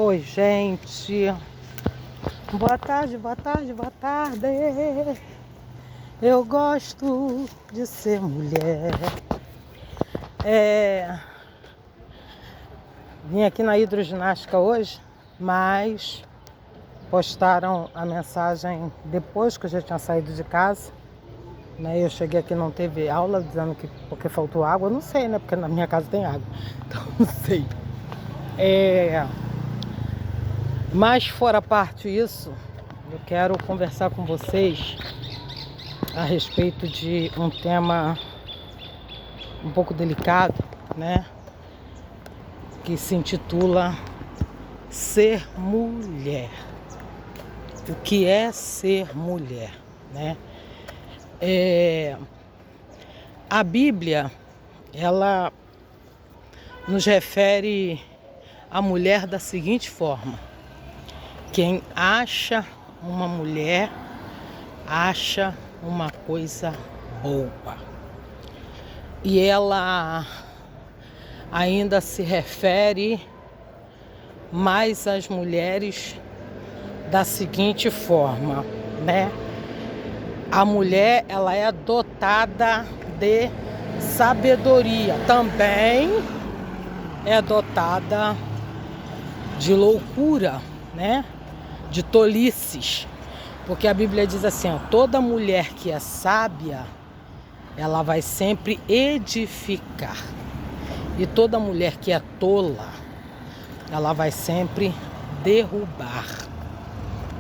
Oi, gente. Boa tarde, boa tarde, boa tarde. Eu gosto de ser mulher. Vim aqui na hidroginástica hoje, mas postaram a mensagem depois que eu já tinha saído de casa. Eu cheguei aqui, não teve aula, dizendo que porque faltou água. Eu não sei, né? Porque na minha casa tem água. Então não sei. Mas fora parte isso, eu quero conversar com vocês a respeito de um tema um pouco delicado, né? Que se intitula Ser Mulher. O que é ser mulher, né? A Bíblia, ela nos refere a mulher da seguinte forma: quem acha uma mulher, acha uma coisa boa. E ela ainda se refere mais às mulheres da seguinte forma, né? A mulher, ela é dotada de sabedoria, também é dotada de loucura, né? De tolices, porque a Bíblia diz assim, ó, toda mulher que é sábia, ela vai sempre edificar, e toda mulher que é tola, ela vai sempre derrubar,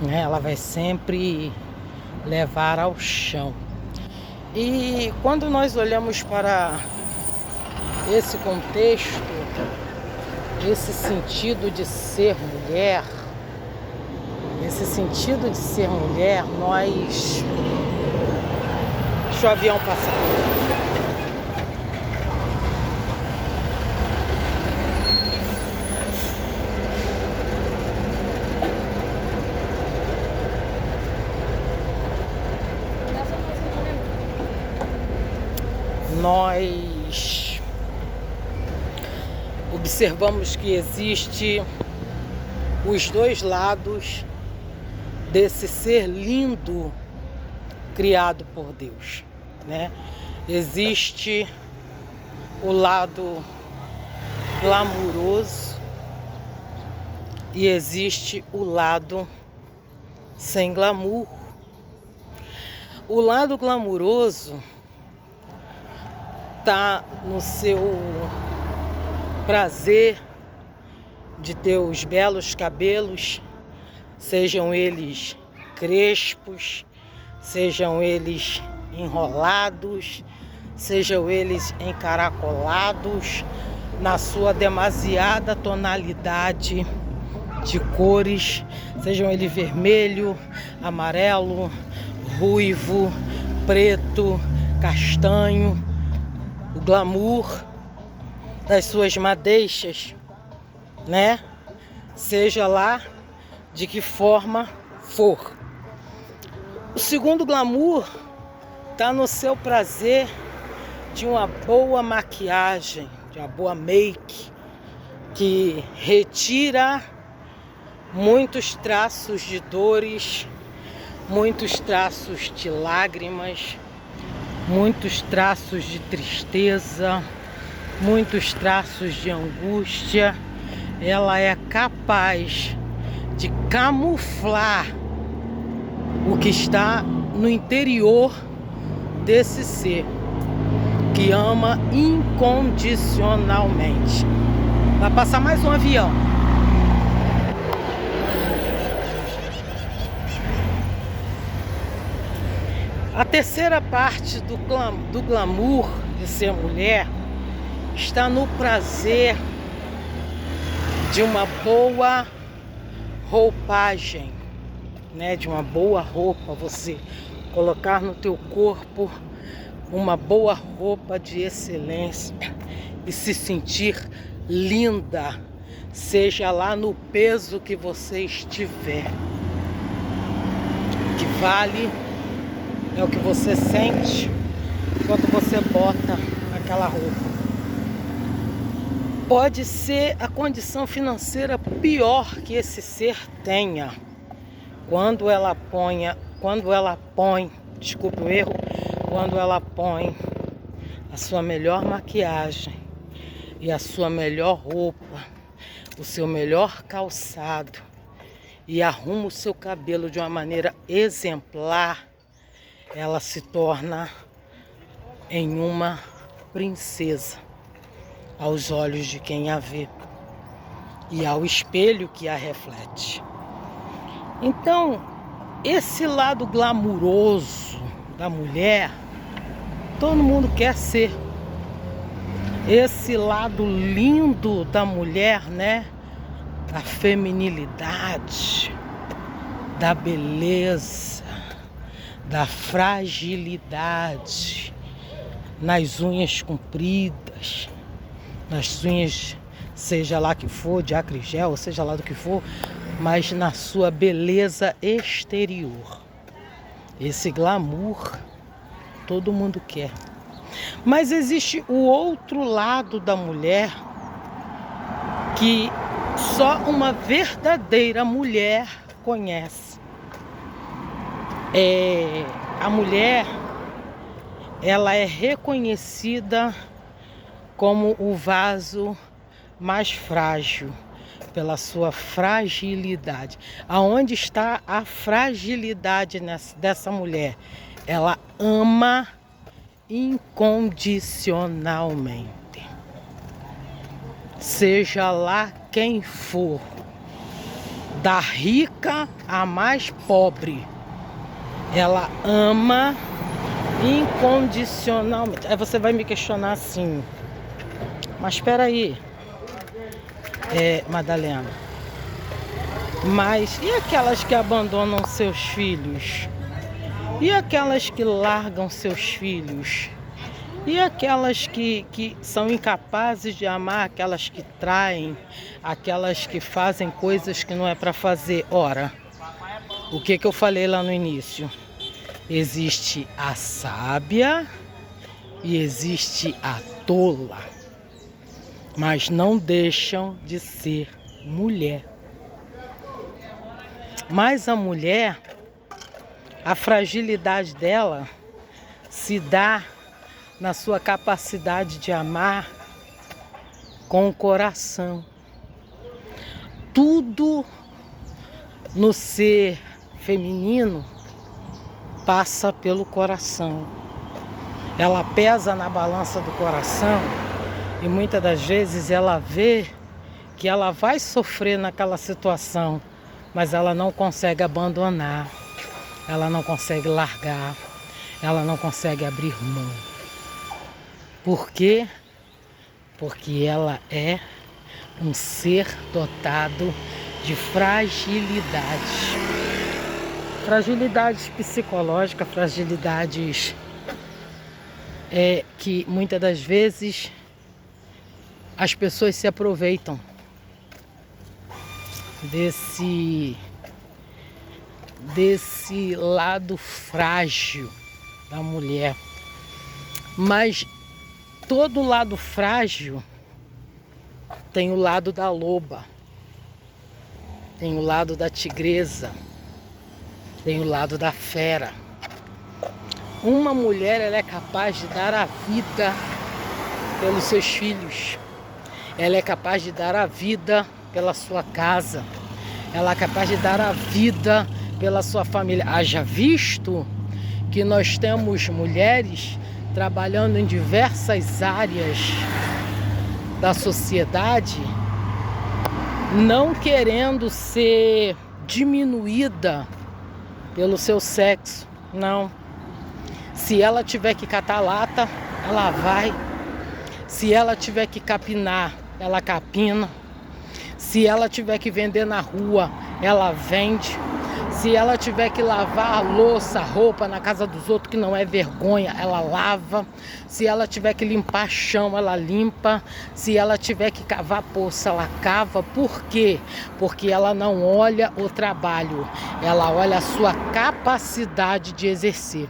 né? Ela vai sempre levar ao chão. E quando nós olhamos para esse contexto, esse sentido de ser mulher, nós... Deixa o avião passar. Nós observamos que existe os dois lados desse ser lindo criado por Deus, né? Existe o lado glamuroso e existe o lado sem glamour. O lado glamuroso está no seu prazer de ter os belos cabelos, sejam eles crespos, sejam eles enrolados, sejam eles encaracolados, na sua demasiada tonalidade de cores, sejam eles vermelho, amarelo, ruivo, preto, castanho, o glamour das suas madeixas, né? Seja lá de que forma for. O segundo glamour está no seu prazer de uma boa maquiagem, de uma boa make, que retira muitos traços de dores, muitos traços de lágrimas, muitos traços de tristeza, muitos traços de angústia. Ela é capaz de camuflar o que está no interior desse ser que ama incondicionalmente. Vai passar mais um avião. A terceira parte do glamour de ser mulher está no prazer de uma boa roupagem, né? De uma boa roupa, você colocar no teu corpo uma boa roupa de excelência e se sentir linda, seja lá no peso que você estiver. O que vale é o que você sente quando você bota aquela roupa. Pode ser a condição financeira pior que esse ser tenha. Quando ela põe, desculpe o erro, quando ela põe a sua melhor maquiagem e a sua melhor roupa, o seu melhor calçado e arruma o seu cabelo de uma maneira exemplar, ela se torna em uma princesa aos olhos de quem a vê e ao espelho que a reflete. Então, esse lado glamuroso da mulher, todo mundo quer ser. Esse lado lindo da mulher, né? Da feminilidade, da beleza, da fragilidade, nas unhas compridas, nas unhas, seja lá que for, de acrigel, seja lá do que for, mas na sua beleza exterior. Esse glamour todo mundo quer. Mas existe o outro lado da mulher que só uma verdadeira mulher conhece. A mulher, ela é reconhecida como o vaso mais frágil, pela sua fragilidade. Aonde está a fragilidade dessa mulher? Ela ama incondicionalmente. Seja lá quem for, da rica à mais pobre, ela ama incondicionalmente. Aí você vai me questionar assim, mas espera aí, Madalena, mas e aquelas que abandonam seus filhos? E aquelas que largam seus filhos? E aquelas que são incapazes de amar, aquelas que traem, aquelas que fazem coisas que não é para fazer? Ora, o que eu falei lá no início? Existe a sábia e existe a tola, mas não deixam de ser mulher. Mas a mulher, a fragilidade dela se dá na sua capacidade de amar com o coração. Tudo no ser feminino passa pelo coração. Ela pesa na balança do coração e muitas das vezes ela vê que ela vai sofrer naquela situação, mas ela não consegue abandonar, ela não consegue largar, ela não consegue abrir mão. Por quê? Porque ela é um ser dotado de fragilidades. Fragilidades psicológicas, fragilidades que muitas das vezes as pessoas se aproveitam desse lado frágil da mulher. Mas todo lado frágil tem o lado da loba, tem o lado da tigresa, tem o lado da fera. Uma mulher, ela é capaz de dar a vida pelos seus filhos. Ela é capaz de dar a vida pela sua casa. Ela é capaz de dar a vida pela sua família. Haja visto que nós temos mulheres trabalhando em diversas áreas da sociedade, não querendo ser diminuída pelo seu sexo, não. Se ela tiver que catar lata, ela vai. Se ela tiver que capinar, ela capina. Se ela tiver que vender na rua, ela vende. Se ela tiver que lavar a louça, a roupa na casa dos outros, que não é vergonha, ela lava. Se ela tiver que limpar chão, ela limpa. Se ela tiver que cavar poça, ela cava. Por quê? Porque ela não olha o trabalho, ela olha a sua capacidade de exercer.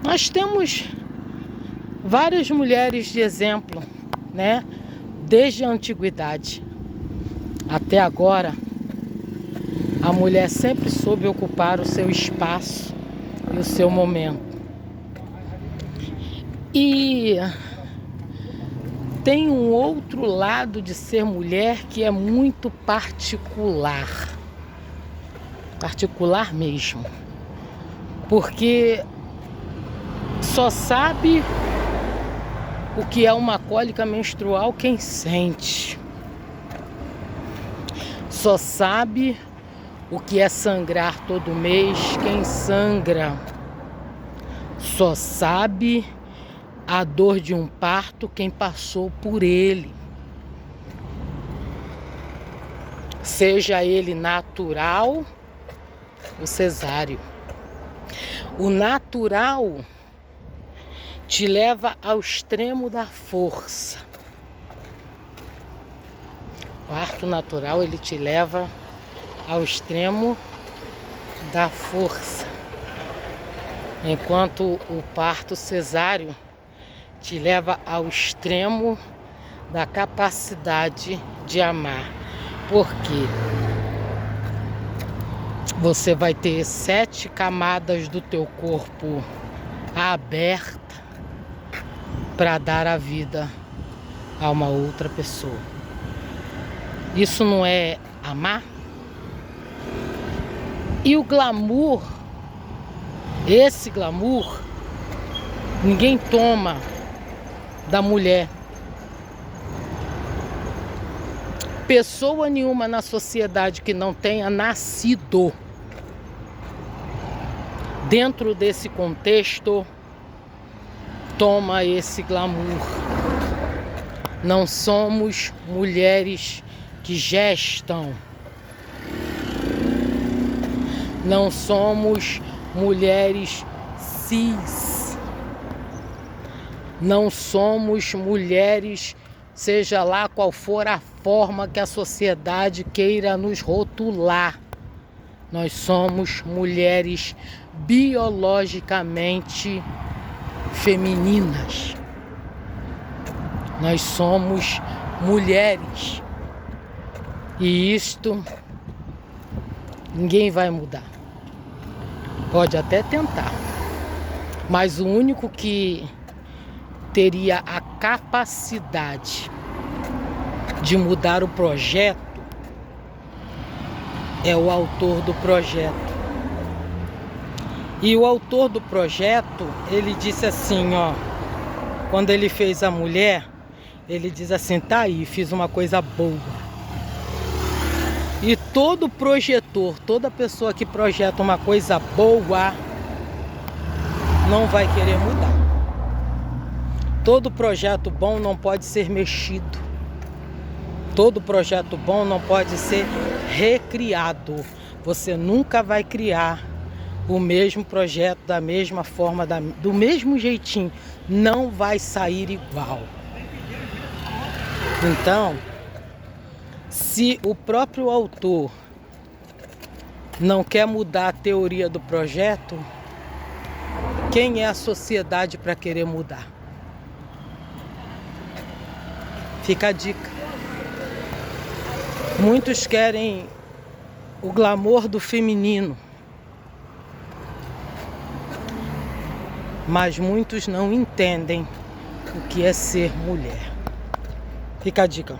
Nós temos várias mulheres de exemplo, né? Desde a antiguidade até agora, a mulher sempre soube ocupar o seu espaço e o seu momento. E tem um outro lado de ser mulher que é muito particular. Particular mesmo. Porque só sabe o que é uma cólica menstrual quem sente. Só sabe o que é sangrar todo mês quem sangra. Só sabe a dor de um parto quem passou por ele. Seja ele natural ou cesáreo. O natural te leva ao extremo da força. O parto natural, ele te leva ao extremo da força. Enquanto o parto cesáreo te leva ao extremo da capacidade de amar. Porque você vai ter 7 camadas do teu corpo aberta para dar a vida a uma outra pessoa. Isso não é amar? E o glamour, esse glamour, ninguém toma da mulher. Pessoa nenhuma na sociedade que não tenha nascido dentro desse contexto toma esse glamour. Não somos mulheres que gestam. Não somos mulheres cis. Não somos mulheres, seja lá qual for a forma que a sociedade queira nos rotular. Nós somos mulheres biologicamente femininas. Nós somos mulheres. E isto ninguém vai mudar. Pode até tentar. Mas o único que teria a capacidade de mudar o projeto é o autor do projeto. E o autor do projeto, ele disse assim, ó, quando ele fez a mulher, ele diz assim, tá aí, fiz uma coisa boa. E todo projetor, toda pessoa que projeta uma coisa boa, não vai querer mudar. Todo projeto bom não pode ser mexido. Todo projeto bom não pode ser recriado. Você nunca vai criar o mesmo projeto da mesma forma, do mesmo jeitinho. Não vai sair igual. Então, se o próprio autor não quer mudar a teoria do projeto, quem é a sociedade para querer mudar? Fica a dica. Muitos querem o glamour do feminino, mas muitos não entendem o que é ser mulher. Fica a dica.